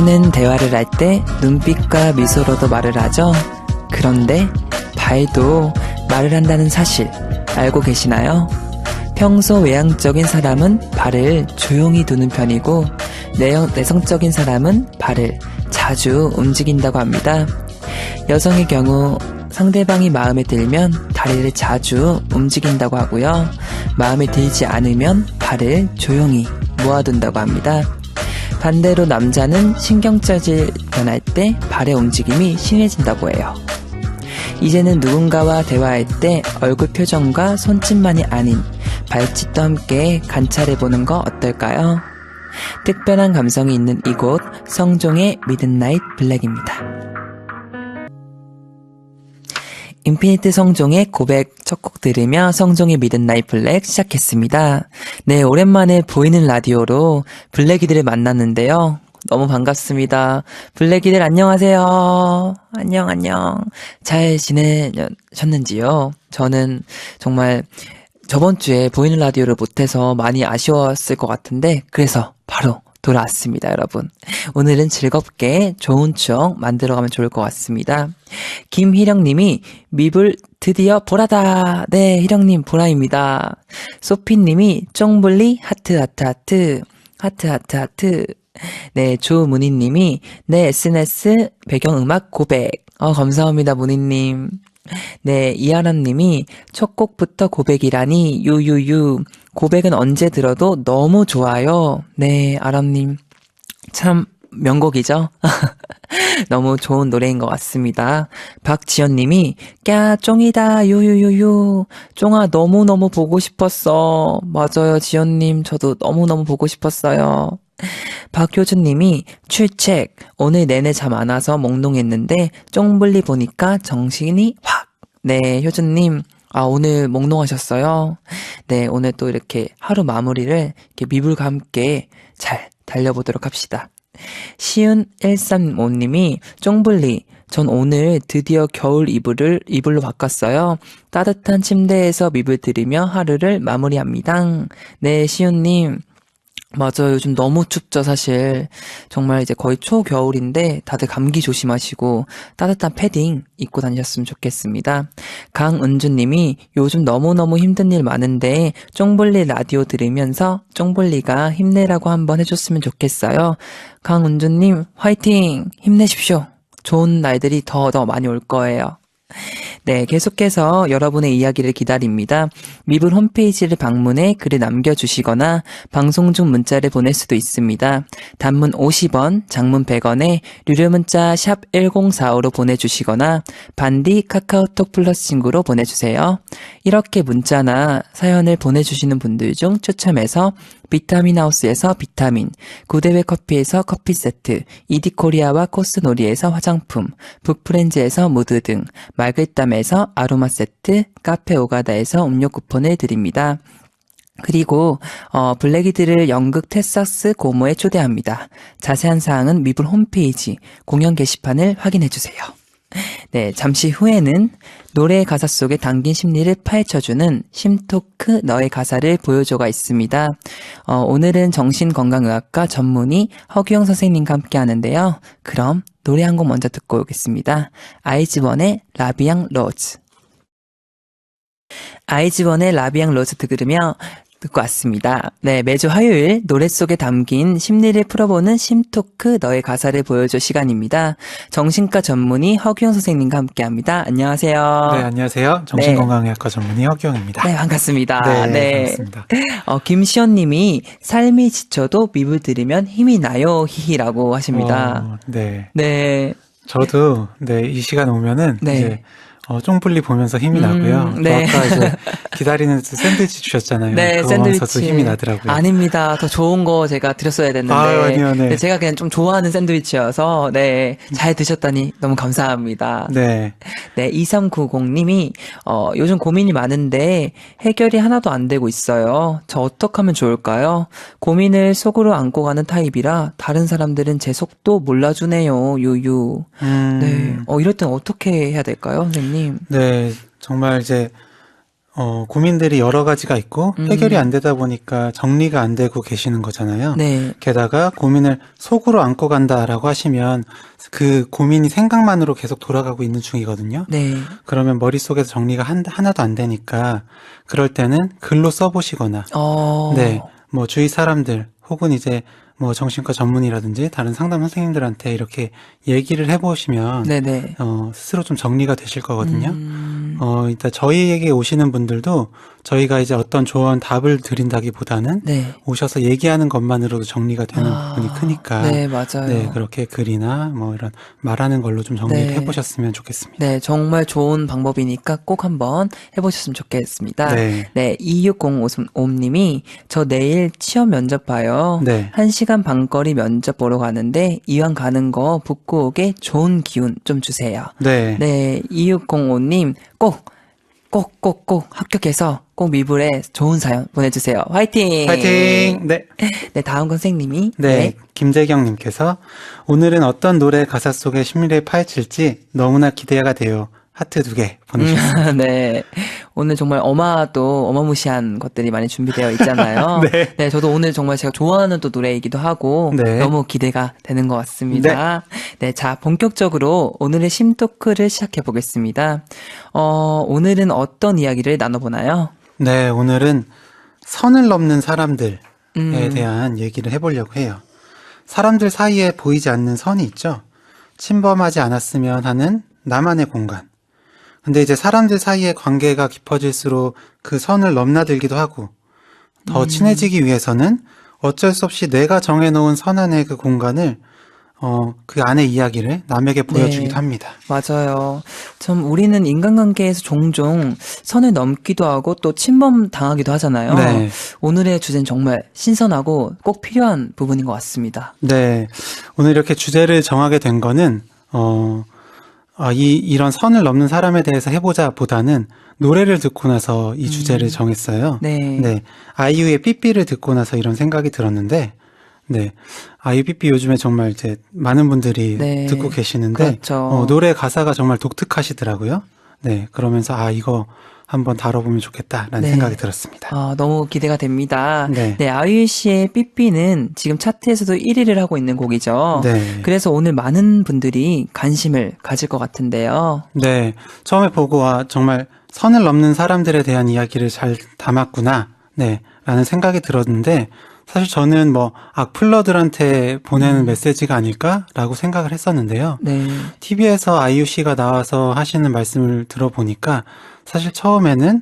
우리는 대화를 할 때 눈빛과 미소로도 말을 하죠. 그런데 발도 말을 한다는 사실 알고 계시나요? 평소 외향적인 사람은 발을 조용히 두는 편이고 내성적인 사람은 발을 자주 움직인다고 합니다. 여성의 경우 상대방이 마음에 들면 다리를 자주 움직인다고 하고요. 마음에 들지 않으면 발을 조용히 모아둔다고 합니다. 반대로 남자는 신경전이 변할 때 발의 움직임이 심해진다고 해요. 이제는 누군가와 대화할 때 얼굴 표정과 손짓만이 아닌 발짓도 함께 관찰해보는 거 어떨까요? 특별한 감성이 있는 이곳 성종의 미드나잇 블랙입니다. 인피니트 성종의 고백 첫 곡 들으며 성종의 미드나잇 블랙 시작했습니다. 네, 오랜만에 보이는 라디오로 블랙이들을 만났는데요. 너무 반갑습니다. 블랙이들 안녕하세요. 안녕. 잘 지내셨는지요? 저는 정말 저번 주에 보이는 라디오를 못해서 많이 아쉬웠을 것 같은데 그래서 바로 돌아왔습니다, 여러분. 오늘은 즐겁게 좋은 추억 만들어가면 좋을 것 같습니다. 김희령님이 미불 드디어 보라다. 네, 희령님 보라입니다. 소피님이 쫑블리 하트. 네, 조문희님이 내 SNS 배경음악 고백. 감사합니다, 문희님. 네, 이하람님이 첫 곡부터 고백이라니 유유유. 고백은 언제 들어도 너무 좋아요. 네, 아람님 참 명곡이죠. 너무 좋은 노래인 것 같습니다. 박지연님이 꺄 쫑이다 유유유유. 쫑아 너무너무 보고 싶었어. 맞아요, 지연님 저도 너무너무 보고 싶었어요. 박효준님이 출첵 오늘 내내 잠 안 와서 몽롱했는데 쫑블리 보니까 정신이 확. 네, 효준님 오늘 몽롱하셨어요? 네, 오늘 또 이렇게 하루 마무리를 이렇게 미불과 함께 잘 달려보도록 합시다. 시은135님이 쫑블리 전 오늘 드디어 겨울 이불로 바꿨어요. 따뜻한 침대에서 미불 들으며 하루를 마무리합니다. 네, 시은님 맞아요. 요즘 너무 춥죠, 사실. 정말 이제 거의 초겨울인데 다들 감기 조심하시고 따뜻한 패딩 입고 다니셨으면 좋겠습니다. 강은주님이 요즘 너무너무 힘든 일 많은데 쫑블리 라디오 들으면서 쫑블리가 힘내라고 한번 해줬으면 좋겠어요. 강은주님 화이팅! 힘내십시오. 좋은 날들이 더 많이 올 거예요. 네, 계속해서 여러분의 이야기를 기다립니다. 미불 홈페이지를 방문해 글을 남겨주시거나 방송 중 문자를 보낼 수도 있습니다. 단문 50원, 장문 100원에 유료 문자 샵 1045로 보내주시거나 반디 카카오톡 플러스 친구로 보내주세요. 이렇게 문자나 사연을 보내주시는 분들 중 추첨해서 비타민하우스에서 비타민, 구대회 커피에서 커피 세트, 이디코리아와 코스놀이에서 화장품, 북프렌즈에서 무드 등 말글담에서 아로마 세트, 카페 오가다에서 음료 쿠폰을 드립니다. 그리고 블랙이들을 연극 텍사스 고모에 초대합니다. 자세한 사항은 미불 홈페이지 공연 게시판을 확인해주세요. 네, 잠시 후에는 노래의 가사 속에 담긴 심리를 파헤쳐주는 심토크 너의 가사를 보여줘가 있습니다. 오늘은 정신건강의학과 전문의 허규영 선생님과 함께 하는데요. 그럼 노래 한 곡 먼저 듣고 오겠습니다. 아이즈원의 라비앙 로즈. 아이즈원의 라비앙 로즈 듣고 왔습니다. 네, 매주 화요일 노래 속에 담긴 심리를 풀어보는 심토크 너의 가사를 보여줘 시간입니다. 정신과 전문의 허규영 선생님과 함께합니다. 안녕하세요. 네, 안녕하세요. 정신건강의학과 전문의 허규영입니다. 네, 반갑습니다. 네. 반갑습니다. 김시연님이 삶이 지쳐도 미불 들으면 힘이 나요 히히라고 하십니다. 네. 저도 이 시간 오면은 이제 쫑블리 보면서 힘이 나고요. 네. 아까 이제 기다리는 샌드위치 주셨잖아요. 네, 그거 샌드위치. 먹어서도 힘이 나더라고요. 아닙니다. 더 좋은 거 제가 드렸어야 됐는데. 아니요, 네. 네, 제가 그냥 좀 좋아하는 샌드위치여서, 네, 잘 드셨다니 너무 감사합니다. 네. 네, 2390님이, 요즘 고민이 많은데 해결이 하나도 안 되고 있어요. 저 어떻게 하면 좋을까요? 고민을 속으로 안고 가는 타입이라 다른 사람들은 제 속도 몰라주네요. 유유. 네. 이럴 땐 어떻게 해야 될까요, 선생님? 네, 정말 이제 고민들이 여러 가지가 있고 해결이 안 되다 보니까 정리가 안 되고 계시는 거잖아요. 네. 게다가 고민을 속으로 안고 간다라고 하시면 그 고민이 생각만으로 계속 돌아가고 있는 중이거든요. 네. 그러면 머릿속에서 정리가 하나도 안 되니까 그럴 때는 글로 써보시거나 네, 뭐 주위 사람들 혹은 이제 뭐 정신과 전문의라든지 다른 상담 선생님들한테 이렇게 얘기를 해보시면 네네. 스스로 좀 정리가 되실 거거든요. 일단 저희에게 오시는 분들도 저희가 이제 어떤 조언 답을 드린다기보다는 네. 오셔서 얘기하는 것만으로도 정리가 되는 부분이 크니까 네, 맞아요. 네, 그렇게 글이나 뭐 이런 말하는 걸로 좀 정리를 네. 해보셨으면 좋겠습니다. 네, 정말 좋은 방법이니까 꼭 한번 해보셨으면 좋겠습니다. 네. 네, 2605님이 저 내일 취업 면접 봐요. 네. 1시간 반 거리 면접 보러 가는데 이왕 가는 거 붙고 오게 좋은 기운 좀 주세요. 네. 네, 2605님 꼭 합격해서 꼭 미불에 좋은 사연 보내주세요. 화이팅! 파이팅! 네. 네, 다음 선생님이 네. 김재경님께서 오늘은 어떤 노래 가사 속에 심리를 파헤칠지 너무나 기대가 돼요. 하트 2개 보내주셨습니다. 네. 오늘 정말 어마무시한 것들이 많이 준비되어 있잖아요. 네. 네, 저도 오늘 정말 제가 좋아하는 또 노래이기도 하고 네. 너무 기대가 되는 것 같습니다. 네, 자, 본격적으로 오늘의 심토크를 시작해 보겠습니다. 오늘은 어떤 이야기를 나눠보나요? 네, 오늘은 선을 넘는 사람들에 대한 얘기를 해보려고 해요. 사람들 사이에 보이지 않는 선이 있죠. 침범하지 않았으면 하는 나만의 공간. 근데 이제 사람들 사이의 관계가 깊어질수록 그 선을 넘나들기도 하고 더 친해지기 위해서는 어쩔 수 없이 내가 정해놓은 선 안의 그 공간을 그 안의 이야기를 남에게 보여주기도 네. 합니다. 맞아요. 참 우리는 인간관계에서 종종 선을 넘기도 하고 또 침범 당하기도 하잖아요. 네. 오늘의 주제는 정말 신선하고 꼭 필요한 부분인 것 같습니다. 네. 오늘 이렇게 주제를 정하게 된 거는 이런 선을 넘는 사람에 대해서 해보자 보다는 노래를 듣고 나서 이 주제를 정했어요. 네. 네. 아이유의 삐삐를 듣고 나서 이런 생각이 들었는데, 네. 아이유 삐삐 요즘에 정말 이제 많은 분들이 네. 듣고 계시는데, 그렇죠. 노래 가사가 정말 독특하시더라고요. 네. 그러면서 이거 한번 다뤄보면 좋겠다라는 네. 생각이 들었습니다. 너무 기대가 됩니다. 네. 네, 아이유 씨의 삐삐는 지금 차트에서도 1위를 하고 있는 곡이죠. 네. 그래서 오늘 많은 분들이 관심을 가질 것 같은데요. 네. 처음에 보고, 정말 선을 넘는 사람들에 대한 이야기를 잘 담았구나. 네. 라는 생각이 들었는데, 사실 저는 악플러들한테 보내는 메시지가 아닐까라고 생각을 했었는데요. 네. TV에서 아이유 씨가 나와서 하시는 말씀을 들어보니까, 사실 처음에는,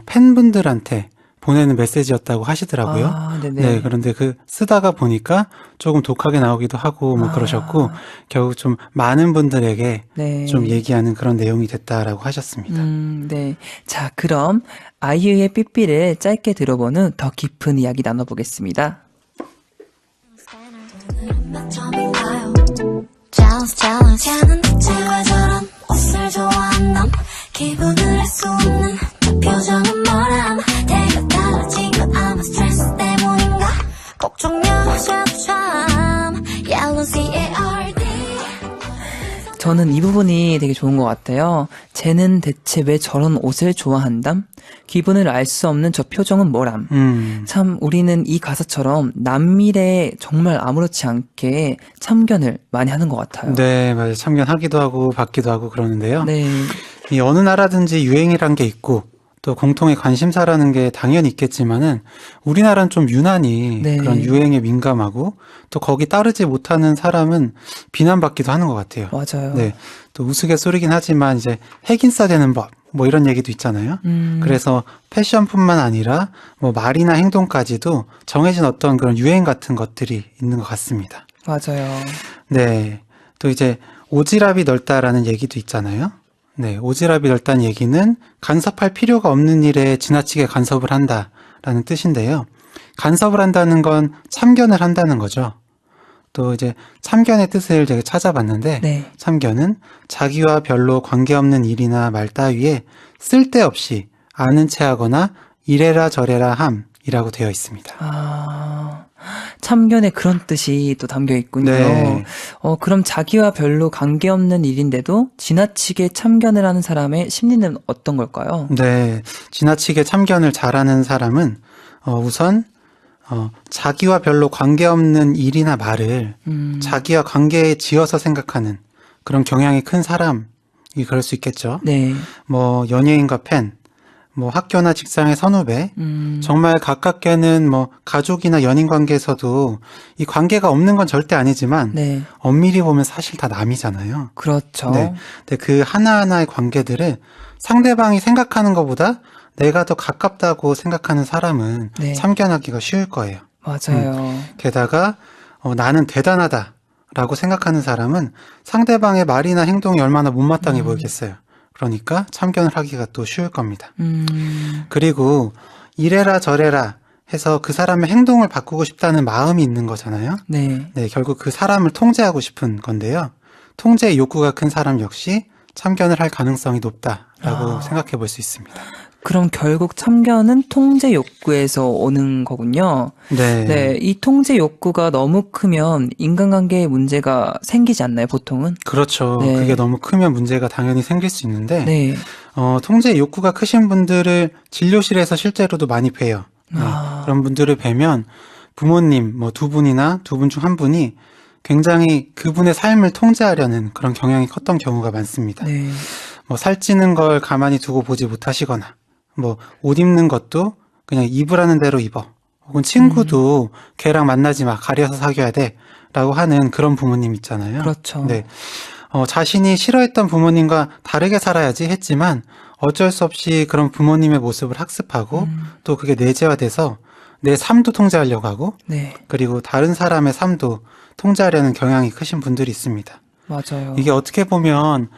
팬분들한테 보내는 메시지였다고 하시더라고요. 네네. 네, 그런데 쓰다가 보니까 조금 독하게 나오기도 하고 그러셨고, 결국 좀 많은 분들에게 네. 좀 얘기하는 그런 내용이 됐다라고 하셨습니다. 네. 자, 그럼 아이유의 삐삐를 짧게 들어본 후 더 깊은 이야기 나눠보겠습니다. 않은 대체 왜 저런 옷을 좋아한담 기분을 알 수 없는 그 표정은 뭐람 내가 달라진 건 아마 스트레스 때문인가 걱정여셔도 참 Yellow C-A-R-D 저는 이 부분이 되게 좋은 것 같아요. 쟤는 대체 왜 저런 옷을 좋아한담? 기분을 알 수 없는 저 표정은 뭐람? 참 우리는 이 가사처럼 남일에 정말 아무렇지 않게 참견을 많이 하는 것 같아요. 네, 맞아요. 참견하기도 하고 받기도 하고 그러는데요. 네. 이 어느 나라든지 유행이란 게 있고 또 공통의 관심사라는 게 당연히 있겠지만은 우리나라는 좀 유난히 네. 그런 유행에 민감하고 또 거기 따르지 못하는 사람은 비난받기도 하는 것 같아요. 맞아요. 네, 또 우스갯소리긴 하지만 이제 핵인싸 되는 법 뭐 이런 얘기도 있잖아요. 그래서 패션뿐만 아니라 뭐 말이나 행동까지도 정해진 어떤 그런 유행 같은 것들이 있는 것 같습니다. 맞아요. 네, 또 이제 오지랖이 넓다라는 얘기도 있잖아요. 네, 오지랖이 넓다는 얘기는 간섭할 필요가 없는 일에 지나치게 간섭을 한다라는 뜻인데요. 간섭을 한다는 건 참견을 한다는 거죠. 또 이제 참견의 뜻을 제가 찾아봤는데 네. 참견은 자기와 별로 관계없는 일이나 말 따위에 쓸데없이 아는 체하거나 이래라 저래라 함이라고 되어 있습니다. 참견에 그런 뜻이 또 담겨 있군요. 네. 그럼 자기와 별로 관계없는 일인데도 지나치게 참견을 하는 사람의 심리는 어떤 걸까요? 네. 지나치게 참견을 잘하는 사람은 우선 자기와 별로 관계없는 일이나 말을 자기와 관계에 지어서 생각하는 그런 경향이 큰 사람이 그럴 수 있겠죠. 네. 뭐 연예인과 팬, 뭐 학교나 직장의 선후배, 정말 가깝게는 뭐 가족이나 연인 관계에서도 이 관계가 없는 건 절대 아니지만 네. 엄밀히 보면 사실 다 남이잖아요. 그렇죠. 네. 근데 그 하나하나의 관계들을 상대방이 생각하는 것보다 내가 더 가깝다고 생각하는 사람은 네. 참견하기가 쉬울 거예요. 맞아요. 게다가 나는 대단하다라고 생각하는 사람은 상대방의 말이나 행동이 얼마나 못마땅해 보이겠어요. 그러니까 참견을 하기가 또 쉬울 겁니다. 그리고 이래라 저래라 해서 그 사람의 행동을 바꾸고 싶다는 마음이 있는 거잖아요. 네. 네, 결국 그 사람을 통제하고 싶은 건데요. 통제의 욕구가 큰 사람 역시 참견을 할 가능성이 높다라고 생각해 볼 수 있습니다. 그럼 결국 참견은 통제 욕구에서 오는 거군요. 네. 네, 이 통제 욕구가 너무 크면 인간관계에 문제가 생기지 않나요, 보통은? 그렇죠. 네. 그게 너무 크면 문제가 당연히 생길 수 있는데, 네. 통제 욕구가 크신 분들을 진료실에서 실제로도 많이 봬요. 네. 아. 그런 분들을 뵈면 부모님 뭐 두 분이나 두 분 중 한 분이 굉장히 그분의 삶을 통제하려는 그런 경향이 컸던 경우가 많습니다. 네. 뭐 살찌는 걸 가만히 두고 보지 못하시거나, 뭐 옷 입는 것도 그냥 입으라는 대로 입어. 혹은 친구도 걔랑 만나지 마. 가려서 사귀어야 돼. 라고 하는 그런 부모님 있잖아요. 그렇죠. 네. 자신이 싫어했던 부모님과 다르게 살아야지 했지만 어쩔 수 없이 그런 부모님의 모습을 학습하고 또 그게 내재화돼서 내 삶도 통제하려고 하고 네. 그리고 다른 사람의 삶도 통제하려는 경향이 크신 분들이 있습니다. 맞아요. 이게 어떻게 보면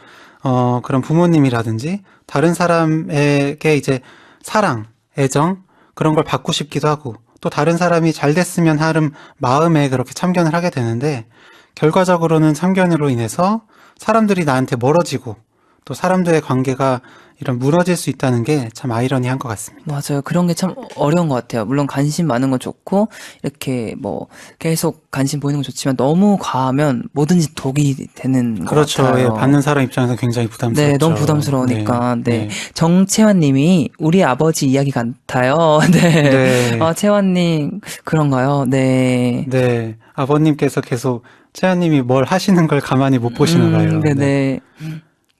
그런 부모님이라든지 다른 사람에게 이제 사랑, 애정 그런 걸 받고 싶기도 하고 또 다른 사람이 잘 됐으면 하는 마음에 그렇게 참견을 하게 되는데 결과적으로는 참견으로 인해서 사람들이 나한테 멀어지고 또 사람들의 관계가 이런 무너질 수 있다는 게 참 아이러니한 것 같습니다. 맞아요. 그런 게 참 어려운 것 같아요. 물론 관심 많은 건 좋고, 이렇게 뭐, 계속 관심 보이는 건 좋지만, 너무 과하면 뭐든지 독이 되는 것 그렇죠. 같아요. 예, 받는 사람 입장에서 굉장히 부담스럽죠. 네, 너무 부담스러우니까. 네. 네. 정채환 님이 우리 아버지 이야기 같아요. 네. 네. 채환님, 그런가요? 네. 네. 아버님께서 계속 채아님이 뭘 하시는 걸 가만히 못 보시나 봐요. 네네.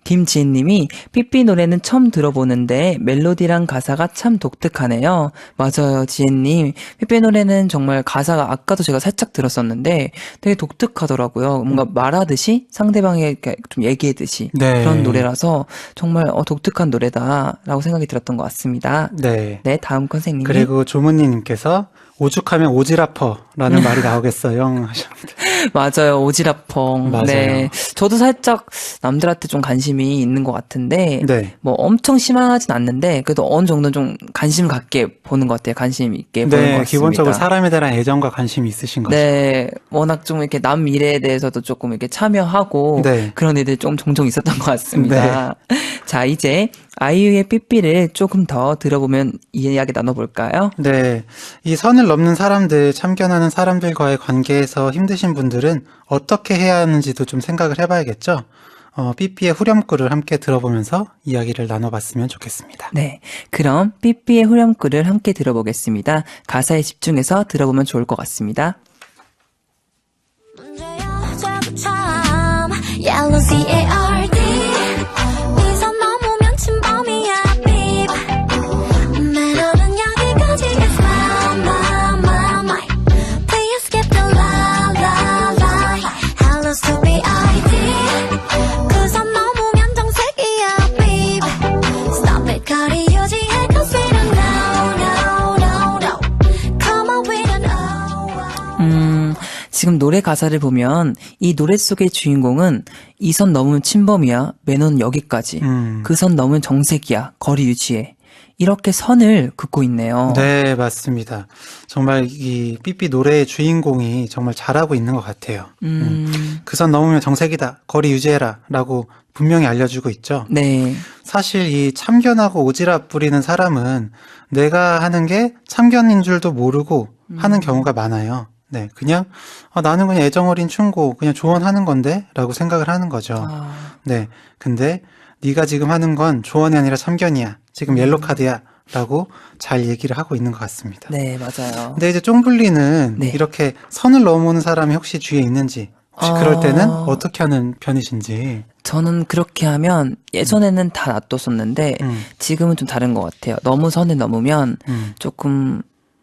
김지인 님이 삐삐 노래는 처음 들어보는데 멜로디랑 가사가 참 독특하네요. 맞아요, 지인 님. 삐삐 노래는 정말 가사가 아까도 제가 살짝 들었었는데 되게 독특하더라고요. 뭔가 말하듯이 상대방에게 좀 얘기하듯이 네. 그런 노래라서 정말 독특한 노래다라고 생각이 들었던 것 같습니다. 네. 네, 다음 컨생님이. 그리고 조문니님께서 오죽하면 오지라퍼라는 말이 나오겠어요 하셨는데. 맞아요. 오지랖펑. 맞아요. 네. 저도 살짝 남들한테 좀 관심이 있는 것 같은데, 네. 뭐 엄청 심하진 않는데, 그래도 어느 정도 좀 관심 갖게 보는 것 같아요. 관심 있게 보는 것 네, 같습니다. 기본적으로 사람에 대한 애정과 관심이 있으신 거죠. 네. 워낙 좀 이렇게 남 일에 대해서도 조금 이렇게 참여하고, 네. 그런 일들이 좀 종종 있었던 것 같습니다. 자, 이제 아이유의 삐삐를 조금 더 들어보면 이야기 나눠볼까요? 네. 이 선을 넘는 사람들, 참견하는 사람들과의 관계에서 힘드신 분들은 어떻게 해야 하는지도 좀 생각을 해봐야겠죠? 삐삐의 후렴구를 함께 들어보면서 이야기를 나눠봤으면 좋겠습니다. 네. 그럼 삐삐의 후렴구를 함께 들어보겠습니다. 가사에 집중해서 들어보면 좋을 것 같습니다. 문제야 자꾸 참 Yellow CARD 이선 넘으면 침범이야 babe 매너는 여기까지 It's my Please skip the lie Hello stupid ID 그 선 넘으면 정색이야 babe Stop it 거리 유지해 cause we don't know Come on we don't know 지금 노래 가사를 보면 이 노래 속의 주인공은 이 선 넘으면 침범이야, 매너는 여기까지. 그 선 넘으면 정색이야, 거리 유지해. 이렇게 선을 긋고 있네요. 네, 맞습니다. 정말 이 삐삐 노래의 주인공이 정말 잘하고 있는 것 같아요. 그 선 넘으면 정색이다, 거리 유지해라 라고 분명히 알려주고 있죠. 네. 사실 이 참견하고 오지랖 부리는 사람은 내가 하는 게 참견인 줄도 모르고 하는 경우가 많아요. 네, 그냥 나는 그냥 애정어린 충고, 그냥 조언하는 건데 라고 생각을 하는 거죠. 네, 근데 네가 지금 하는 건 조언이 아니라 참견이야. 지금 옐로 카드야. 라고 잘 얘기를 하고 있는 것 같습니다. 네, 맞아요. 근데 이제 쫑블리는 네. 이렇게 선을 넘어오는 사람이 혹시 주위에 있는지, 혹시 그럴 때는 어떻게 하는 편이신지. 저는 그렇게 하면 예전에는 다 놔뒀었는데 지금은 좀 다른 것 같아요. 너무 선을 넘으면 조금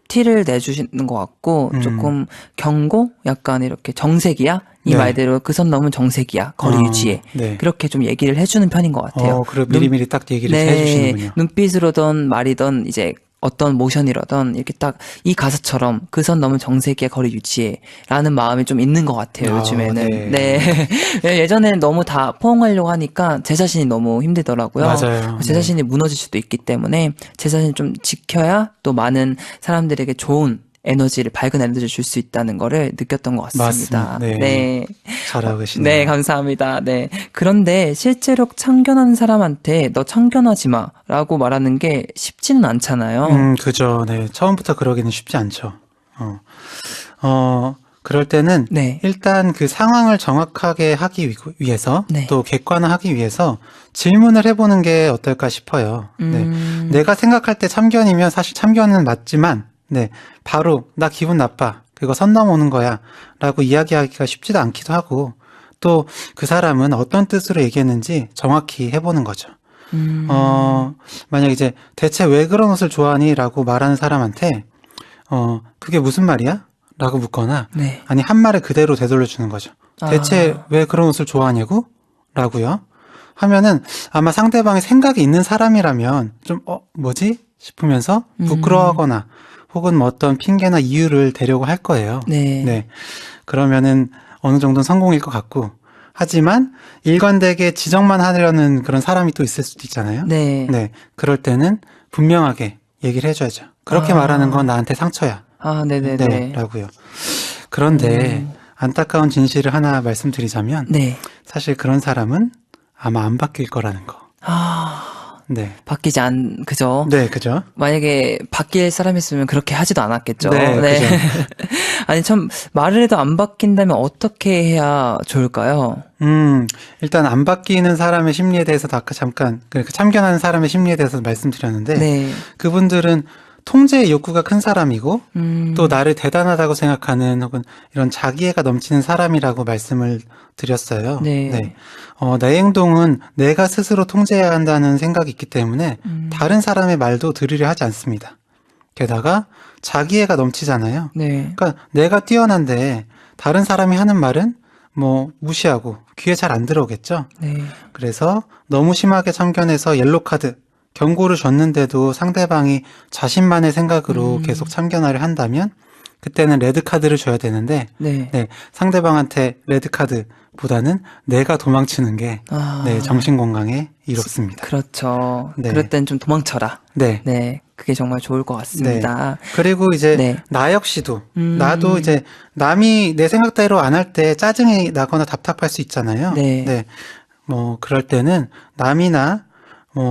티를 내주시는 것 같고 조금 경고? 약간 이렇게 정색이야? 이 네. 말대로 그 선 넘으면 정색이야. 거리 유지해. 네. 그렇게 좀 얘기를 해주는 편인 것 같아요. 그래 미리미리 딱 얘기를 해주시는군요. 눈빛으로든 말이든 이제 어떤 모션이라든 이렇게 딱 이 가사처럼 그 선 넘은 정색의 거리 유지해 라는 마음이 좀 있는 것 같아요. 요즘에는. 네. 예전에는 너무 다 포옹하려고 하니까 제 자신이 너무 힘들더라고요. 맞아요. 제 자신이 무너질 수도 있기 때문에 제 자신을 좀 지켜야 또 많은 사람들에게 좋은 에너지를, 밝은 에너지를 줄 수 있다는 거를 느꼈던 것 같습니다. 맞습니다. 네. 잘하고 계시네요. 네, 감사합니다. 네. 그런데 실제로 참견하는 사람한테 너 참견하지 마 라고 말하는 게 쉽지는 않잖아요. 그죠. 네. 처음부터 그러기는 쉽지 않죠. 그럴 때는 네. 일단 그 상황을 정확하게 하기 위해서 네. 또 객관화하기 위해서 질문을 해보는 게 어떨까 싶어요. 네. 내가 생각할 때 참견이면 사실 참견은 맞지만 네, 바로 나 기분 나빠. 그거 선 넘어오는 거야. 라고 이야기하기가 쉽지도 않기도 하고 또 그 사람은 어떤 뜻으로 얘기했는지 정확히 해보는 거죠. 만약 이제 대체 왜 그런 옷을 좋아하니? 라고 말하는 사람한테 그게 무슨 말이야? 라고 묻거나 네. 아니 한 말을 그대로 되돌려 주는 거죠. 대체 왜 그런 옷을 좋아하냐고? 라고요. 하면은 아마 상대방의 생각이 있는 사람이라면 좀 뭐지? 싶으면서 부끄러워하거나 혹은 뭐 어떤 핑계나 이유를 대려고 할 거예요. 네. 그러면은 어느 정도는 성공일 것 같고 하지만 일관되게 지적만 하려는 그런 사람이 또 있을 수도 있잖아요. 네. 그럴 때는 분명하게 얘기를 해줘야죠. 그렇게 말하는 건 나한테 상처야. 네네네. 라고요. 그런데 안타까운 진실을 하나 말씀드리자면 네. 사실 그런 사람은 아마 안 바뀔 거라는 거. 네. 바뀌지 그죠? 네, 그죠? 만약에 바뀔 사람이었으면 그렇게 하지도 않았겠죠. 네, 그죠. 아니, 참, 말을 해도 안 바뀐다면 어떻게 해야 좋을까요? 일단 안 바뀌는 사람의 심리에 대해서도 아까 잠깐, 참견하는 사람의 심리에 대해서 말씀드렸는데, 네. 그분들은 통제의 욕구가 큰 사람이고, 또 나를 대단하다고 생각하는 혹은 이런 자기애가 넘치는 사람이라고 말씀을 드렸어요. 네. 내 행동은 내가 스스로 통제해야 한다는 생각이 있기 때문에 다른 사람의 말도 들으려 하지 않습니다. 게다가 자기애가 넘치잖아요. 네. 그러니까 내가 뛰어난데 다른 사람이 하는 말은 뭐 무시하고 귀에 잘 안 들어오겠죠. 네. 그래서 너무 심하게 참견해서 옐로 카드 경고를 줬는데도 상대방이 자신만의 생각으로 계속 참견하려 한다면 그때는 레드 카드를 줘야 되는데 네. 상대방한테 레드 카드보다는 내가 도망치는 게 정신 건강에 이롭습니다. 그렇죠. 네. 그럴 땐 좀 도망쳐라. 네. 네. 그게 정말 좋을 것 같습니다. 그리고 이제 네. 나 역시도 나도 이제 남이 내 생각대로 안 할 때 짜증이 나거나 답답할 수 있잖아요. 네. 뭐 그럴 때는 남이나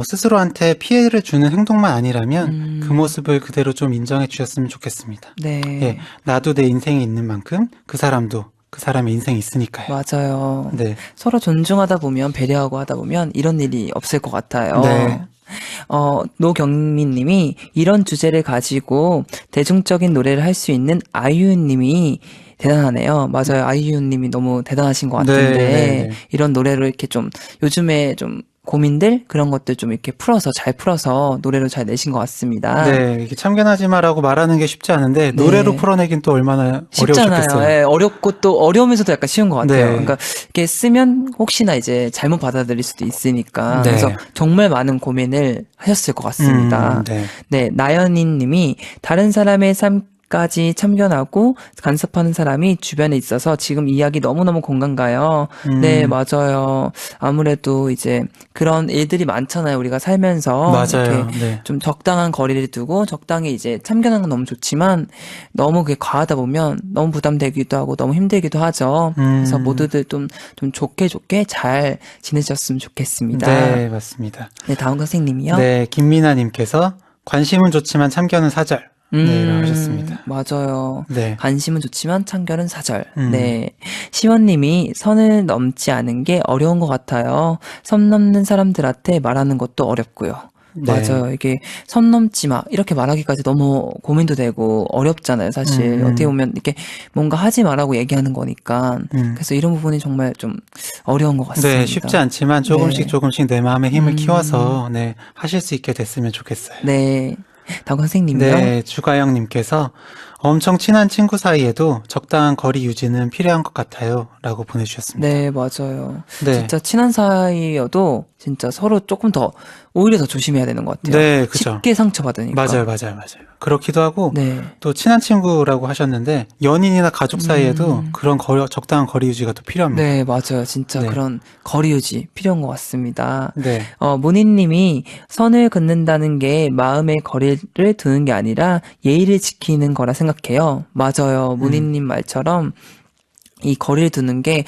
스스로한테 피해를 주는 행동만 아니라면 그 모습을 그대로 좀 인정해 주셨으면 좋겠습니다. 네. 예, 나도 내 인생이 있는 만큼 그 사람도 그 사람의 인생이 있으니까요. 맞아요. 네. 서로 존중하다 보면, 배려하고 하다 보면 이런 일이 없을 것 같아요. 네. 노경민 님이 이런 주제를 가지고 대중적인 노래를 할 수 있는 아이유 님이 대단하네요. 맞아요. 아이유 님이 너무 대단하신 것 같은데 네. 이런 노래로 이렇게 좀 요즘에 좀 고민들 그런 것들 좀 이렇게 잘 풀어서 노래로 잘 내신 것 같습니다. 네, 이게 참견하지 마라고 말하는 게 쉽지 않은데 노래로 풀어내긴 또 얼마나 쉽잖아요. 어려우셨겠어요. 네, 어렵고 또 어려우면서도 약간 쉬운 것 같아요. 네. 그러니까 이게 쓰면 혹시나 이제 잘못 받아들일 수도 있으니까 네. 그래서 정말 많은 고민을 하셨을 것 같습니다. 네, 나연인 님이 다른 사람의 삶까지 참견하고 간섭하는 사람이 주변에 있어서 지금 이야기 너무너무 공감 가요. 네, 맞아요. 아무래도 이제 그런 일들이 많잖아요. 우리가 살면서. 맞아요. 이렇게 네. 좀 적당한 거리를 두고 적당히 이제 참견하는 건 너무 좋지만 너무 그게 과하다 보면 너무 부담되기도 하고 너무 힘들기도 하죠. 그래서 모두들 좀 좋게 잘 지내셨으면 좋겠습니다. 네, 맞습니다. 네, 다음 선생님이요. 네, 김미나님께서 관심은 좋지만 참견은 사절. 라고 하셨습니다. 맞아요. 네. 관심은 좋지만 참견은 사절. 음. 네. 시원님이 선을 넘지 않은 게 어려운 것 같아요. 선 넘는 사람들한테 말하는 것도 어렵고요. 네. 맞아요. 이게 선 넘지 마 이렇게 말하기까지 너무 고민도 되고 어렵잖아요. 사실 어떻게 보면 이렇게 뭔가 하지 말라고 얘기하는 거니까. 그래서 이런 부분이 정말 좀 어려운 것 같습니다. 네, 쉽지 않지만 조금씩 네. 조금씩 내 마음의 힘을 키워서 네, 하실 수 있게 됐으면 좋겠어요. 네. 다음 선생님요. 네, 주가영님께서 엄청 친한 친구 사이에도 적당한 거리 유지는 필요한 것 같아요. 라고 보내주셨습니다. 네, 맞아요. 네. 진짜 친한 사이여도 진짜 서로 조금 더 오히려 더 조심해야 되는 것 같아요. 네, 그죠. 쉽게 상처받으니까. 맞아요. 그렇기도 하고 네. 또 친한 친구라고 하셨는데 연인이나 가족 사이에도 그런 적당한 거리 유지가 또 필요합니다. 네, 맞아요. 진짜 네. 그런 거리 유지 필요한 것 같습니다. 네. 모니님이 선을 긋는다는 게 마음의 거리를 두는 게 아니라 예의를 지키는 거라 생각해요. 맞아요. 모니님 말처럼 이 거리를 두는 게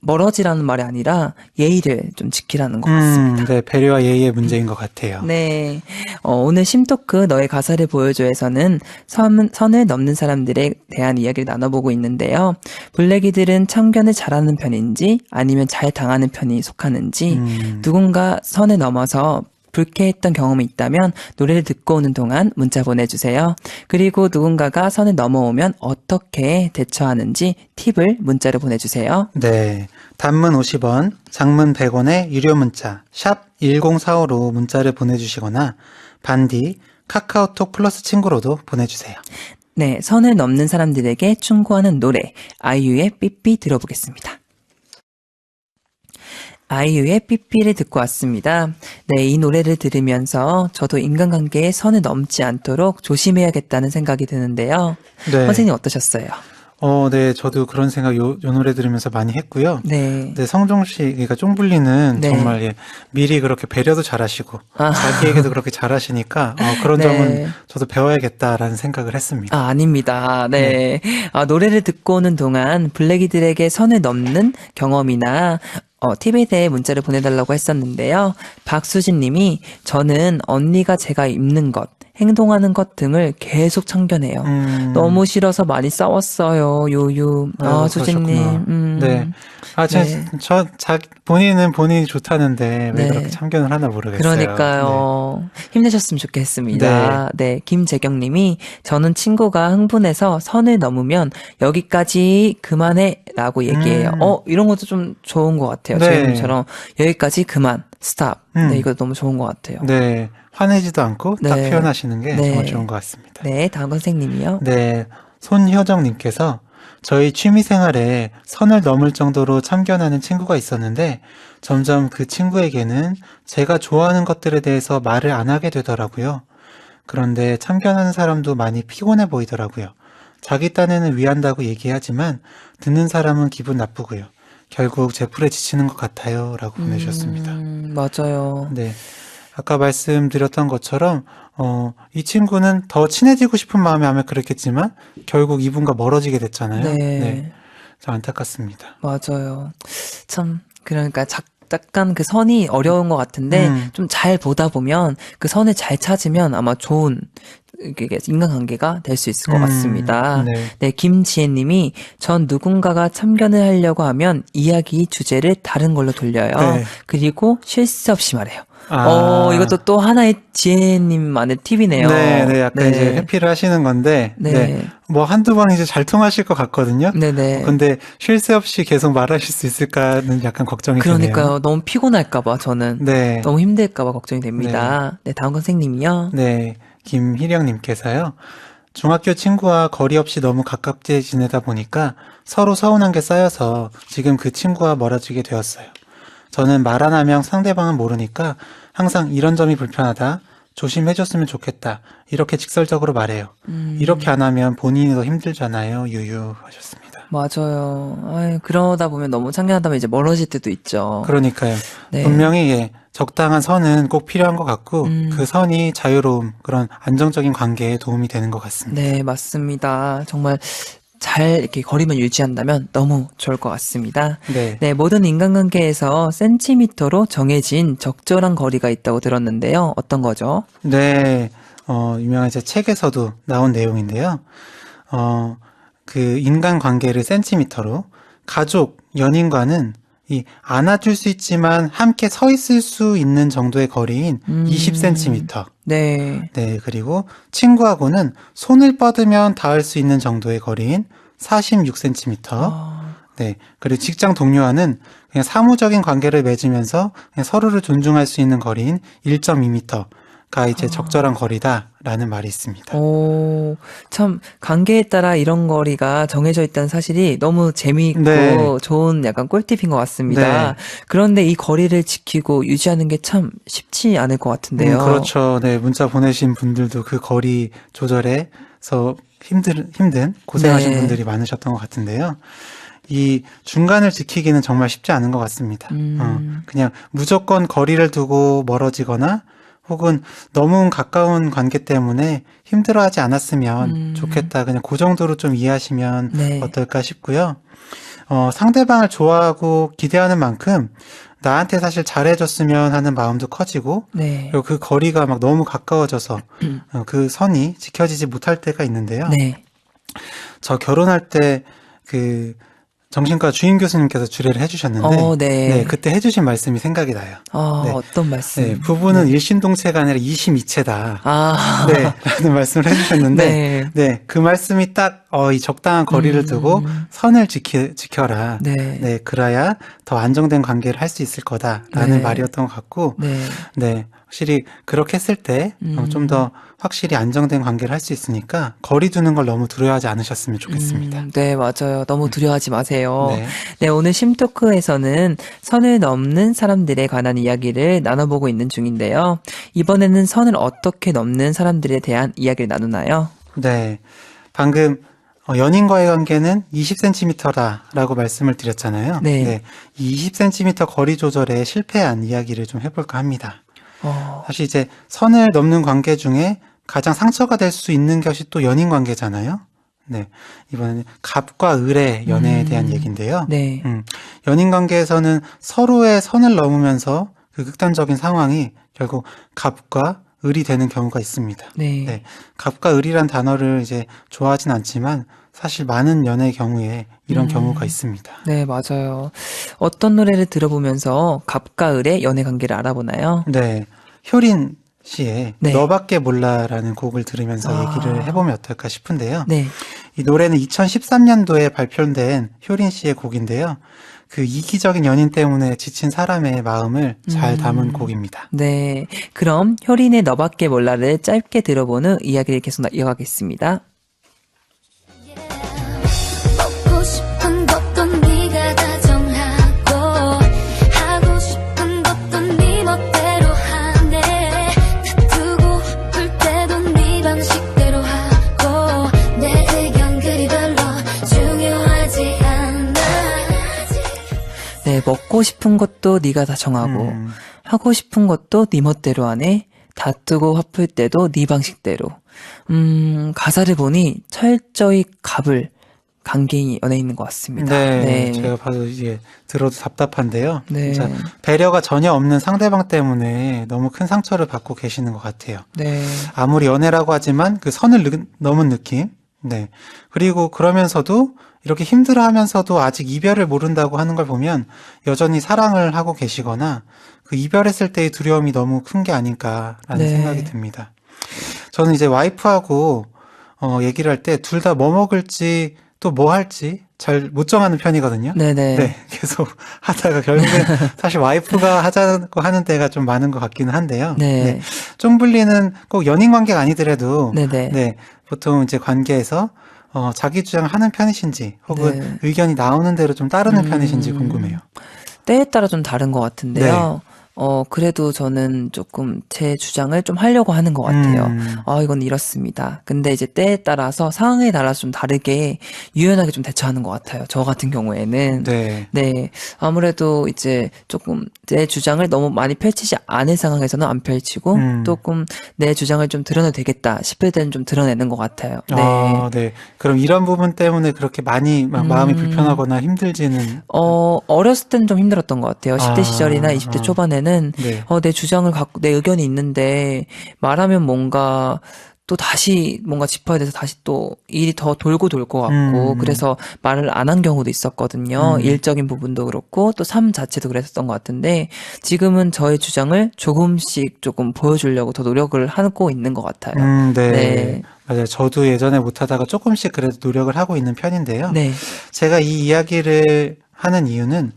멀어지라는 말이 아니라 예의를 좀 지키라는 것 같습니다. 네, 배려와 예의의 문제인 것 같아요. 네. 오늘 심토크 너의 가사를 보여줘에서는 선을 넘는 사람들에 대한 이야기를 나눠보고 있는데요. 블랙이들은 참견을 잘하는 편인지 아니면 잘 당하는 편이 속하는지 누군가 선을 넘어서 불쾌했던 경험이 있다면 노래를 듣고 오는 동안 문자 보내주세요. 그리고 누군가가 선을 넘어오면 어떻게 대처하는지 팁을 문자로 보내주세요. 네. 단문 50원, 장문 100원의 유료 문자 샵 1045로 문자를 보내주시거나 반디 카카오톡 플러스 친구로도 보내주세요. 네, 선을 넘는 사람들에게 충고하는 노래 아이유의 삐삐 들어보겠습니다. 아이유의 삐삐를 듣고 왔습니다. 네, 이 노래를 들으면서 저도 인간관계에 선을 넘지 않도록 조심해야겠다는 생각이 드는데요. 네. 선생님 어떠셨어요? 네, 저도 그런 생각 요 노래 들으면서 많이 했고요. 네. 네, 성종 씨, 그러니까 쫑블리는 네. 정말 예, 미리 그렇게 배려도 잘하시고 자기에게도 그렇게 잘하시니까 그런 네. 점은 저도 배워야겠다라는 생각을 했습니다. 아닙니다. 네. 노래를 듣고 오는 동안 블랙이들에게 선을 넘는 경험이나 팁에 대해 문자를 보내달라고 했었는데요. 박수진 님이 저는 언니가 제가 입는 것, 행동하는 것 등을 계속 참견해요. 너무 싫어서 많이 싸웠어요. 유유. 수진님. 네. 네. 본인은 본인이 좋다는데 왜 네. 그렇게 참견을 하나 모르겠어요. 그러니까요. 힘내셨으면 좋겠습니다. 네. 김재경 님이 저는 친구가 흥분해서 선을 넘으면 여기까지 그만해 라고 얘기해요. 이런 것도 좀 좋은 것 같아요. 네. 재경님처럼 여기까지 그만, 스탑. 네, 이거 너무 좋은 것 같아요. 네. 화내지도 않고 딱 네. 표현하시는 게 네. 정말 좋은 것 같습니다. 네, 다음 선생님이요. 네. 손효정님께서 저희 취미생활에 선을 넘을 정도로 참견하는 친구가 있었는데 점점 그 친구에게는 제가 좋아하는 것들에 대해서 말을 안 하게 되더라고요. 그런데 참견하는 사람도 많이 피곤해 보이더라고요. 자기 딴에는 위한다고 얘기하지만 듣는 사람은 기분 나쁘고요. 결국 제풀에 지치는 것 같아요. 라고 보내주셨습니다. 맞아요. 네. 아까 말씀드렸던 것처럼 이 친구는 더 친해지고 싶은 마음에 아마 그랬겠지만 결국 이분과 멀어지게 됐잖아요. 네. 참 안타깝습니다. 맞아요. 참, 그러니까 약간 그 선이 어려운 것 같은데 좀 잘 보다 보면 그 선을 잘 찾으면 아마 좋은 이게 인간관계가 될 수 있을 것 같습니다. 네. 네, 김지혜님이 전 누군가가 참견을 하려고 하면 이야기 주제를 다른 걸로 돌려요. 네. 그리고 쉴 새 없이 말해요. 이것도 또 하나의 지혜님만의 팁이네요. 네, 약간 네. 이제 회피를 하시는 건데, 네. 뭐 한두 번 이제 잘 통하실 것 같거든요. 네네. 근데 쉴 새 없이 계속 말하실 수 있을까는 약간 걱정이 되네요. 그러니까요. 너무 피곤할까봐 저는. 네. 너무 힘들까봐 걱정이 됩니다. 네, 다음 선생님이요. 네, 김희령님께서요. 중학교 친구와 거리 없이 너무 가깝게 지내다 보니까 서로 서운한 게 쌓여서 지금 그 친구와 멀어지게 되었어요. 저는 말 안 하면 상대방은 모르니까 항상 이런 점이 불편하다, 조심해줬으면 좋겠다, 이렇게 직설적으로 말해요. 이렇게 안 하면 본인이 더 힘들잖아요. 유유 하셨습니다. 맞아요. 그러다 보면 너무 참견하다 보면 이제 멀어질 때도 있죠. 그러니까요. 네. 분명히 적당한 선은 꼭 필요한 것 같고 그 선이 자유로움, 그런 안정적인 관계에 도움이 되는 것 같습니다. 네, 맞습니다. 정말 잘 이렇게 거리만 유지한다면 너무 좋을 것 같습니다. 네. 네, 모든 인간관계에서 센티미터로 정해진 적절한 거리가 있다고 들었는데요. 어떤 거죠? 네. 유명한 제 책에서도 나온 내용인데요. 그 인간 관계를 센티미터로, 가족, 연인과는 이 안아줄 수 있지만 함께 서 있을 수 있는 정도의 거리인 20cm. 네. 네, 그리고 친구하고는 손을 뻗으면 닿을 수 있는 정도의 거리인 46cm. 네, 그리고 직장 동료와는 그냥 사무적인 관계를 맺으면서 그냥 서로를 존중할 수 있는 거리인 1.2m가 이제 적절한 거리다라는 말이 있습니다. 오, 참, 관계에 따라 이런 거리가 정해져 있다는 사실이 너무 재미있고 네. 좋은 약간 꿀팁인 것 같습니다. 네. 그런데 이 거리를 지키고 유지하는 게 참 쉽지 않을 것 같은데요. 그렇죠. 네, 문자 보내신 분들도 그 거리 조절에서 힘든 고생하신 네. 분들이 많으셨던 것 같은데요. 이 중간을 지키기는 정말 쉽지 않은 것 같습니다. 그냥 무조건 거리를 두고 멀어지거나 혹은 너무 가까운 관계 때문에 힘들어하지 않았으면 좋겠다. 그냥 그 정도로 좀 이해하시면 네. 어떨까 싶고요. 상대방을 좋아하고 기대하는 만큼 나한테 사실 잘해줬으면 하는 마음도 커지고, 네. 그리고 그 거리가 막 너무 가까워져서 그 선이 지켜지지 못할 때가 있는데요. 네. 저 결혼할 때 그 정신과 주임 교수님께서 주례를 해주셨는데, 네. 그때 해주신 말씀이 생각이 나요. 네. 어떤 말씀? 네, 부부는 일심동체가 아니라 이심이체다. 아, 네, 라는 말씀을 해주셨는데, 네. 네, 그 말씀이 딱, 이 적당한 거리를 두고 선을 지켜라. 네. 네, 그래야 더 안정된 관계를 할 수 있을 거다라는 네. 말이었던 것 같고, 네. 네, 확실히 그렇게 했을 때, 좀 더 확실히 안정된 관계를 할 수 있으니까, 거리 두는 걸 너무 두려워하지 않으셨으면 좋겠습니다. 네, 맞아요. 너무 두려워하지 마세요. 네. 네, 오늘 심토크에서는 선을 넘는 사람들에 관한 이야기를 나눠보고 있는 중인데요. 이번에는 선을 어떻게 넘는 사람들에 대한 이야기를 나누나요? 네. 방금 연인과의 관계는 20cm다라고 말씀을 드렸잖아요. 네. 이 20cm 거리 조절에 실패한 이야기를 좀 해볼까 합니다. 사실 이제 선을 넘는 관계 중에 가장 상처가 될 수 있는 것이 또 연인 관계잖아요. 네. 이번에는 갑과 을의 연애에 대한 얘기인데요. 네. 연인 관계에서는 서로의 선을 넘으면서 그 극단적인 상황이 결국 갑과 을이 되는 경우가 있습니다. 네. 네. 갑과 을이란 단어를 이제 좋아하진 않지만 사실 많은 연애의 경우에 이런 경우가 있습니다. 네, 맞아요. 어떤 노래를 들어보면서 갑과 을의 연애 관계를 알아보나요? 네. 효린 씨의 네. 너밖에 몰라라는 곡을 들으면서 얘기를 해보면 어떨까 싶은데요. 네. 이 노래는 2013년도에 발표된 효린 씨의 곡인데요. 그 이기적인 연인 때문에 지친 사람의 마음을 잘 담은 곡입니다. 네. 그럼 효린의 너밖에 몰라를 짧게 들어본 후 이야기를 계속 이어가겠습니다. 먹고 싶은 것도 네가 다 정하고 하고 싶은 것도 네 멋대로 하네 다투고 풀 때도 네 방식대로 하고 내 의견 그리 별로 중요하지 않아 네, 먹고 싶은 것도 네가 다 정하고 하고 싶은 것도 네 멋대로 하네. 다투고 화풀 때도 네 방식대로. 가사를 보니 철저히 갑을 관계인이 연애 있는 것 같습니다. 네, 제가 봐도 이게 들어도 답답한데요. 네. 진짜 배려가 전혀 없는 상대방 때문에 너무 큰 상처를 받고 계시는 것 같아요. 네. 아무리 연애라고 하지만 그 선을 넘은 느낌. 네. 그리고 그러면서도 이렇게 힘들어하면서도 아직 이별을 모른다고 하는 걸 보면 여전히 사랑을 하고 계시거나 그 이별했을 때의 두려움이 너무 큰 게 아닐까라는 네. 생각이 듭니다. 저는 이제 와이프하고 얘기를 할 때 둘 다 뭐 먹을지 또 뭐 할지 잘 못 정하는 편이거든요. 네네. 네, 계속 하다가 결국엔 사실 와이프가 하자고 하는 때가 좀 많은 것 같기는 한데요. 네. 쫑블리는 꼭 연인 관계가 아니더라도 네네. 네, 보통 이제 관계에서 자기 주장을 하는 편이신지 혹은 네. 의견이 나오는 대로 좀 따르는 편이신지 궁금해요. 때에 따라 좀 다른 것 같은데요. 그래도 저는 조금 제 주장을 좀 하려고 하는 것 같아요. 이건 이렇습니다. 근데 이제 때에 따라서 상황에 따라서 좀 다르게 유연하게 좀 대처하는 것 같아요. 저 같은 경우에는. 네. 네. 아무래도 이제 조금 내 주장을 너무 많이 펼치지 않은 상황에서는 안 펼치고 조금 내 주장을 좀 드러내도 되겠다 싶을 때는 좀 드러내는 것 같아요. 네. 네. 그럼 이런 부분 때문에 그렇게 많이 막 마음이 불편하거나 힘들지는 어렸을 때는 좀 힘들었던 것 같아요. 10대 시절이나 20대 초반에는 때는 네. 내 주장을 갖고 내 의견이 있는데 말하면 뭔가 또 다시 뭔가 짚어야 돼서 다시 또 일이 더 돌고 돌 것 같고 그래서 말을 안 한 경우도 있었거든요. 일적인 부분도 그렇고 또 삶 자체도 그랬었던 것 같은데 지금은 저의 주장을 조금씩 조금 보여주려고 더 노력을 하고 있는 것 같아요. 네. 네. 맞아요. 저도 예전에 못하다가 조금씩 그래도 노력을 하고 있는 편인데요. 네. 제가 이 이야기를 하는 이유는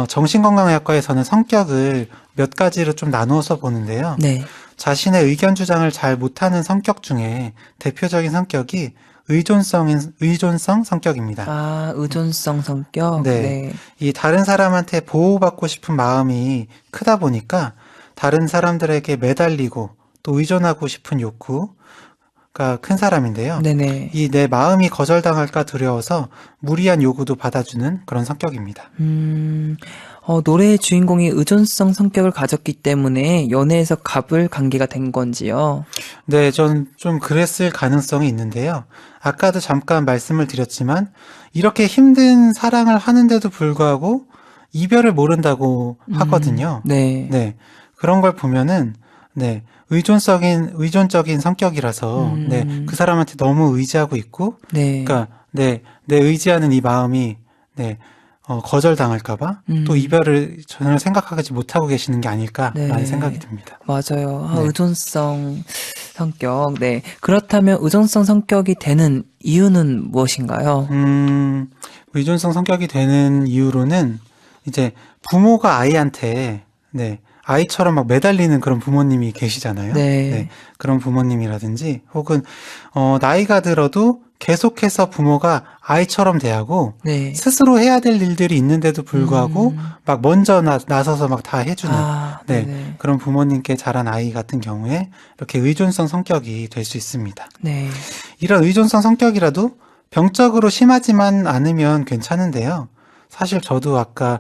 정신건강의학과에서는 성격을 몇 가지로 좀 나누어서 보는데요. 네. 자신의 의견 주장을 잘 못하는 성격 중에 대표적인 성격이 의존성 성격입니다. 아, 의존성 성격? 네. 네. 이 다른 사람한테 보호받고 싶은 마음이 크다 보니까 다른 사람들에게 매달리고 또 의존하고 싶은 욕구가 큰 사람인데요. 네네. 이 내 마음이 거절당할까 두려워서 무리한 요구도 받아주는 그런 성격입니다. 노래의 주인공이 의존성 성격을 가졌기 때문에 연애에서 갑을 관계가 된 건지요? 네, 전 좀 그랬을 가능성이 있는데요. 아까도 잠깐 말씀을 드렸지만 이렇게 힘든 사랑을 하는데도 불구하고 이별을 모른다고 하거든요. 네. 네. 그런 걸 보면은 네, 의존적인 성격이라서 네, 그 사람한테 너무 의지하고 있고 네. 그러니까 네, 내 의지하는 이 마음이 네, 거절당할까봐 또 이별을 전혀 생각하지 못하고 계시는 게 아닐까라는 네. 생각이 듭니다. 맞아요. 네. 의존성 성격. 네. 그렇다면 의존성 성격이 되는 이유는 무엇인가요? 의존성 성격이 되는 이유로는 이제 부모가 아이한테 네, 아이처럼 막 매달리는 그런 부모님이 계시잖아요. 네. 그런 부모님이라든지 혹은 나이가 들어도 계속해서 부모가 아이처럼 대하고 네. 스스로 해야 될 일들이 있는데도 불구하고 막 먼저 나서서 막 다 해주는 네, 네네. 그런 부모님께 자란 아이 같은 경우에 이렇게 의존성 성격이 될 수 있습니다. 네. 이런 의존성 성격이라도 병적으로 심하지만 않으면 괜찮은데요. 사실 저도 아까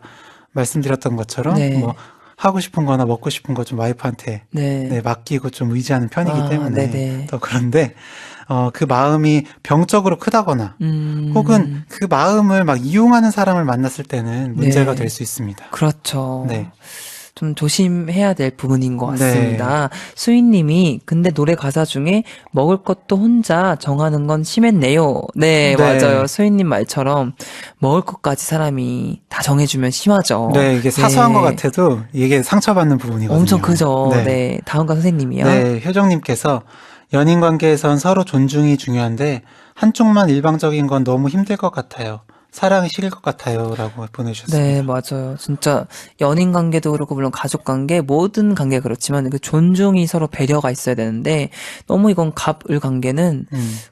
말씀드렸던 것처럼 네. 뭐 하고 싶은 거나 먹고 싶은 거 좀 와이프한테 네. 네, 맡기고 좀 의지하는 편이기 때문에 네네. 더 그런데 그 마음이 병적으로 크다거나 혹은 그 마음을 막 이용하는 사람을 만났을 때는 문제가 네. 될 수 있습니다. 그렇죠. 네. 좀 조심해야 될 부분인 것 네. 같습니다. 수인님이 근데 노래 가사 중에 먹을 것도 혼자 정하는 건 심했네요. 네, 네. 맞아요. 수인님 말처럼 먹을 것까지 사람이 다 정해주면 심하죠. 네, 이게 사소한 네. 것 같아도 이게 상처받는 부분이거든요. 엄청 크죠. 네. 네. 다음가 선생님이요. 네, 효정님께서 연인 관계에선 서로 존중이 중요한데 한쪽만 일방적인 건 너무 힘들 것 같아요. 사랑이 식을 것 같아요. 라고 보내주셨습니다. 네, 맞아요. 진짜 연인 관계도 그렇고 물론 가족 관계 모든 관계가 그렇지만 그 존중이 서로 배려가 있어야 되는데 너무 이건 갑을 관계는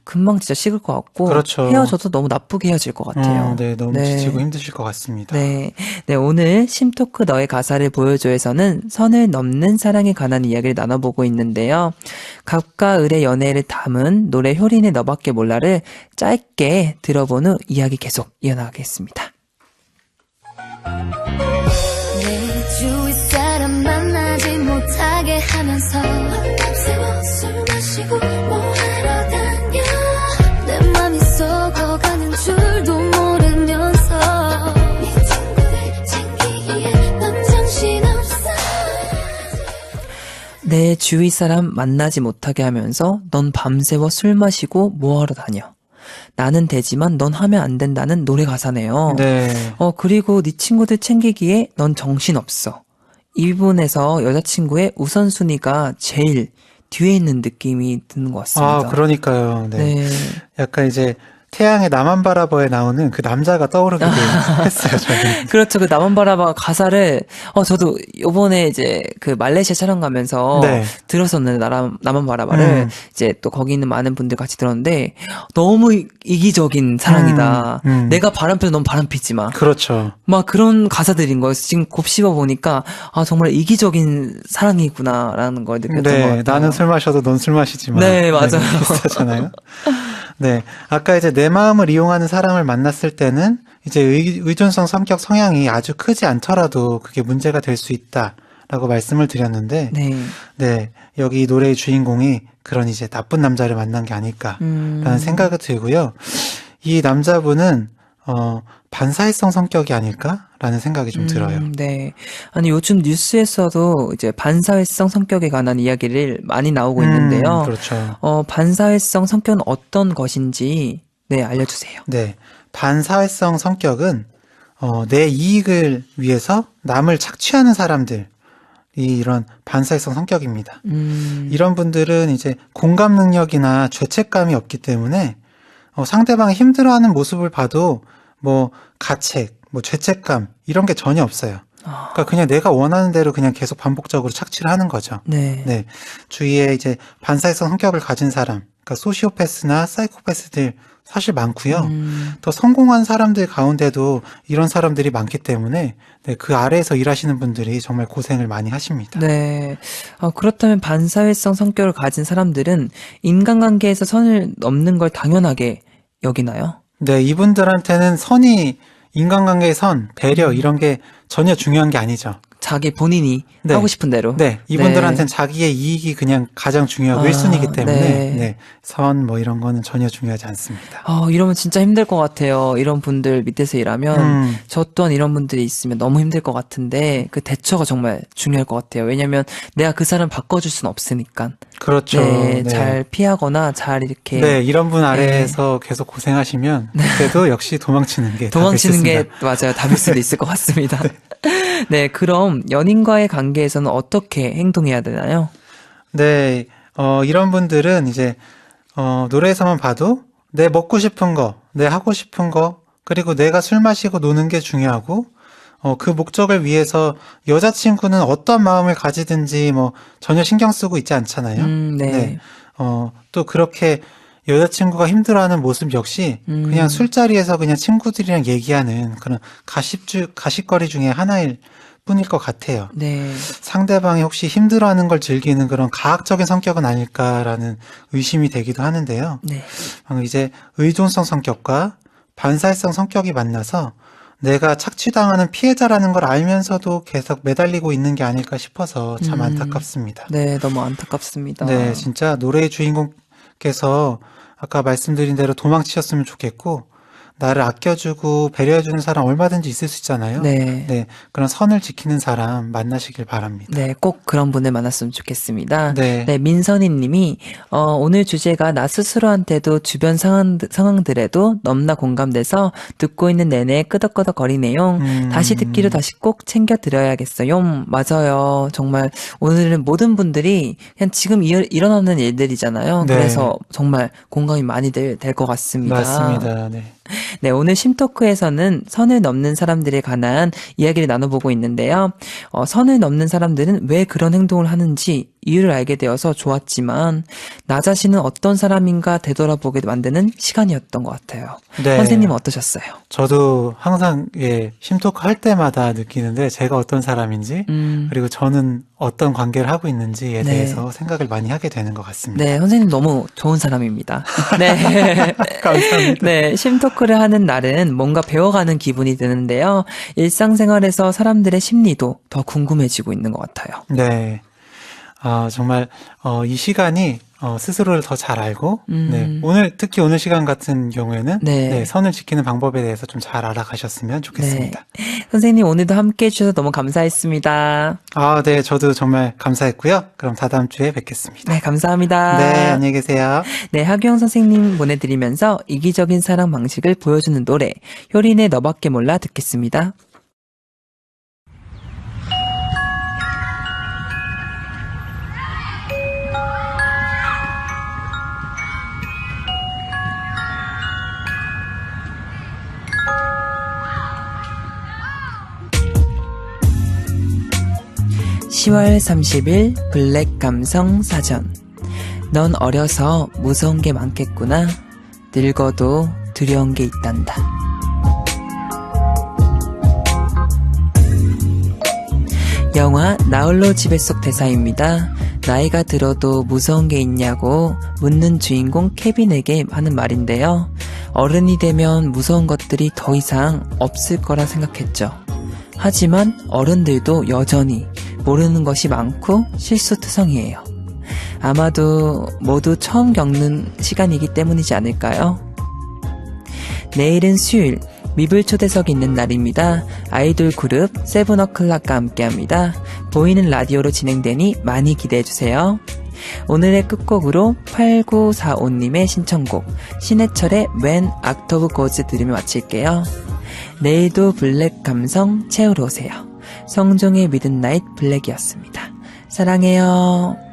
금방 진짜 식을 것 같고 그렇죠. 헤어져도 너무 나쁘게 헤어질 것 같아요. 네, 너무 네. 지치고 힘드실 것 같습니다. 네. 네, 오늘 심토크 너의 가사를 보여줘에서는 선을 넘는 사랑에 관한 이야기를 나눠보고 있는데요. 갑과 을의 연애를 담은 노래 효린의 너밖에 몰라를 짧게 들어본 후 이야기 계속 이어나가겠습니다. 내 주위 사람 만나지 못하게 하면서 밤새워 술 마시고 뭐 하러 다녀 내 맘이 썩어가는 줄도 모르면서 네 친구들 챙기기에 넌 정신없어 내 주위 사람 만나지 못하게 하면서 넌 밤새워 술 마시고 뭐하러 다녀. 나는 되지만 넌 하면 안 된다는 노래 가사네요. 네. 그리고 네 친구들 챙기기에 넌 정신없어. 이 부분에서 여자친구의 우선순위가 제일 뒤에 있는 느낌이 드는 것 같습니다. 아, 그러니까요. 네. 네. 약간 이제 태양의 나만 바라봐에 나오는 그 남자가 떠오르기도 했어요, 저는. 그렇죠. 그 나만 바라봐 가사를 저도 요번에 이제 그 말레이시아 촬영 가면서 네. 들었었는데 나만 바라봐를 이제 또 거기 있는 많은 분들 같이 들었는데 너무 이기적인 사랑이다. 내가 바람피도 넌 바람피지 마. 그렇죠. 막 그런 가사들인 거예요. 지금 곱씹어 보니까 정말 이기적인 사랑이구나라는 걸 느꼈던 것 네, 같아요. 나는 술 마셔도 넌 술 마시지 마. 네, 맞아요. 비슷하잖아요. 네, 아까 이제 내 마음을 이용하는 사람을 만났을 때는 이제 의존성 성격 성향이 아주 크지 않더라도 그게 문제가 될 수 있다라고 말씀을 드렸는데, 네. 네, 여기 이 노래의 주인공이 그런 이제 나쁜 남자를 만난 게 아닐까라는 생각이 들고요. 이 남자분은 반사회성 성격이 아닐까라는 생각이 좀 들어요. 네. 아니, 요즘 뉴스에서도 이제 반사회성 성격에 관한 이야기를 많이 나오고 있는데요. 그렇죠. 반사회성 성격은 어떤 것인지, 네, 알려주세요. 네. 반사회성 성격은, 내 이익을 위해서 남을 착취하는 사람들이 이런 반사회성 성격입니다. 이런 분들은 이제 공감 능력이나 죄책감이 없기 때문에 상대방이 힘들어하는 모습을 봐도 뭐 가책, 뭐 죄책감 이런 게 전혀 없어요. 그러니까 그냥 내가 원하는 대로 그냥 계속 반복적으로 착취를 하는 거죠. 네. 네. 주위에 이제 반사회성 성격을 가진 사람, 그러니까 소시오패스나 사이코패스들 사실 많고요. 더 성공한 사람들 가운데도 이런 사람들이 많기 때문에 네, 그 아래에서 일하시는 분들이 정말 고생을 많이 하십니다. 네. 그렇다면 반사회성 성격을 가진 사람들은 인간관계에서 선을 넘는 걸 당연하게 여기나요? 네, 이분들한테는 선이 인간관계의 선, 배려 이런 게 전혀 중요한 게 아니죠. 자기 본인이 네. 하고 싶은 대로. 네, 이분들한테는 자기의 이익이 그냥 가장 중요하고 1순위이기 때문에 네, 선 뭐 이런 거는 전혀 중요하지 않습니다. 이러면 진짜 힘들 것 같아요. 이런 분들 밑에서 일하면 저 또한 이런 분들이 있으면 너무 힘들 것 같은데 그 대처가 정말 중요할 것 같아요. 왜냐하면 내가 그 사람 바꿔줄 수는 없으니까. 그렇죠. 네, 네. 잘 피하거나 잘 이렇게 네, 이런 분 아래에서 계속 고생하시면 그때도 역시 도망치는 게 도망치는 게 답이겠습니다. 맞아요. 답일 수도 있을 것 같습니다. 네, 그럼 연인과의 관계에서는 어떻게 행동해야 되나요? 네, 이런 분들은 이제 노래에서만 봐도 내 먹고 싶은 거, 내 하고 싶은 거, 그리고 내가 술 마시고 노는 게 중요하고 그 목적을 위해서 여자친구는 어떤 마음을 가지든지 뭐 전혀 신경 쓰고 있지 않잖아요. 네. 또 그렇게 여자친구가 힘들어하는 모습 역시 그냥 술자리에서 그냥 친구들이랑 얘기하는 그런 가십거리 중에 하나일 뿐일 것 같아요. 네. 상대방이 혹시 힘들어하는 걸 즐기는 그런 가학적인 성격은 아닐까라는 의심이 되기도 하는데요. 네. 이제 의존성 성격과 반사회성 성격이 만나서 내가 착취당하는 피해자라는 걸 알면서도 계속 매달리고 있는 게 아닐까 싶어서 참 안타깝습니다. 네, 너무 안타깝습니다. 네, 진짜 노래의 주인공께서 아까 말씀드린 대로 도망치셨으면 좋겠고 나를 아껴주고 배려해주는 사람 얼마든지 있을 수 있잖아요. 네. 그런 선을 지키는 사람 만나시길 바랍니다. 네, 꼭 그런 분을 만났으면 좋겠습니다. 네. 민선희 님이, 오늘 주제가 나 스스로한테도 주변 상황들에도 넘나 공감돼서 듣고 있는 내내 끄덕끄덕 거리네요. 다시 듣기로 다시 꼭 챙겨 드려야겠어요. 맞아요. 정말 오늘은 모든 분들이 그냥 지금 일어나는 일들이잖아요. 네. 그래서 정말 공감이 많이 될 것 같습니다. 맞습니다. 네. 네, 오늘 심토크에서는 선을 넘는 사람들에 관한 이야기를 나눠보고 있는데요. 선을 넘는 사람들은 왜 그런 행동을 하는지 이유를 알게 되어서 좋았지만 나 자신은 어떤 사람인가 되돌아보게 만드는 시간이었던 것 같아요. 네. 선생님은 어떠셨어요? 저도 항상 심토크 할 때마다 느끼는데 제가 어떤 사람인지 그리고 저는 어떤 관계를 하고 있는지에 네. 대해서 생각을 많이 하게 되는 것 같습니다. 네, 선생님 너무 좋은 사람입니다. 네. 감사합니다. 네, 심토크를 하는 날은 뭔가 배워가는 기분이 드는데요. 일상생활에서 사람들의 심리도 더 궁금해지고 있는 것 같아요. 네. 정말 이 시간이 스스로를 더 잘 알고 네. 특히 오늘 시간 같은 경우에는 네. 선을 지키는 방법에 대해서 좀 잘 알아가셨으면 좋겠습니다. 네. 선생님 오늘도 함께 해주셔서 너무 감사했습니다. 네. 저도 정말 감사했고요. 그럼 다다음 주에 뵙겠습니다. 네, 감사합니다. 네, 안녕히 계세요. 네, 하규영 선생님 보내드리면서 이기적인 사랑 방식을 보여주는 노래 효린의 너밖에 몰라 듣겠습니다. (10월 30일) 블랙 감성 사전. 넌 어려서 무서운 게 많겠구나. 늙어도 두려운 게 있단다. 영화 나홀로 집에 속 대사입니다. 나이가 들어도 무서운 게 있냐고 묻는 주인공 케빈에게 하는 말인데요. 어른이 되면 무서운 것들이 더 이상 없을 거라 생각했죠. 하지만 어른들도 여전히 모르는 것이 많고 실수투성이에요. 아마도 모두 처음 겪는 시간이기 때문이지 않을까요? 내일은 수요일, 미블 초대석이 있는 날입니다. 아이돌 그룹 세븐어클락과 함께합니다. 보이는 라디오로 진행되니 많이 기대해주세요. 오늘의 끝곡으로 8945님의 신청곡 신해철의 When October Goes 들으며 마칠게요. 내일도 블랙 감성 채우러 오세요. 성종의 미드나잇 블랙이었습니다. 사랑해요.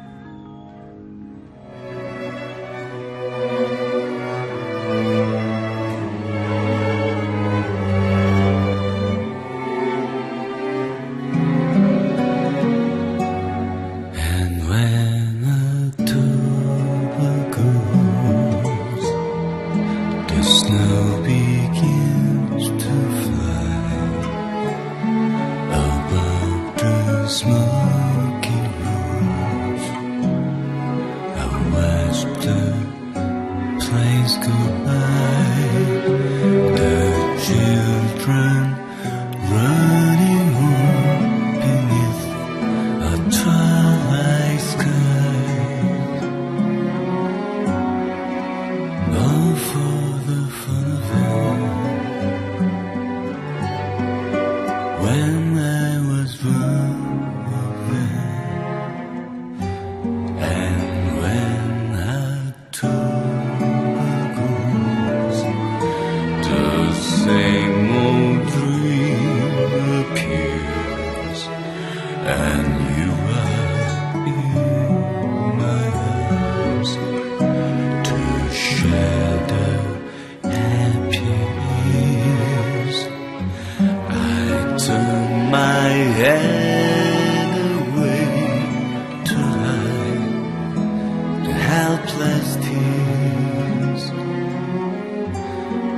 Helpless tears.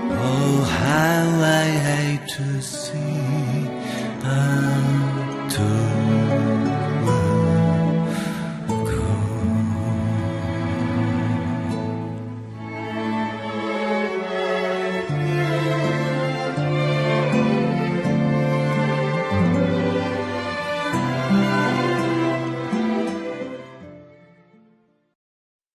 Oh, how I hate to see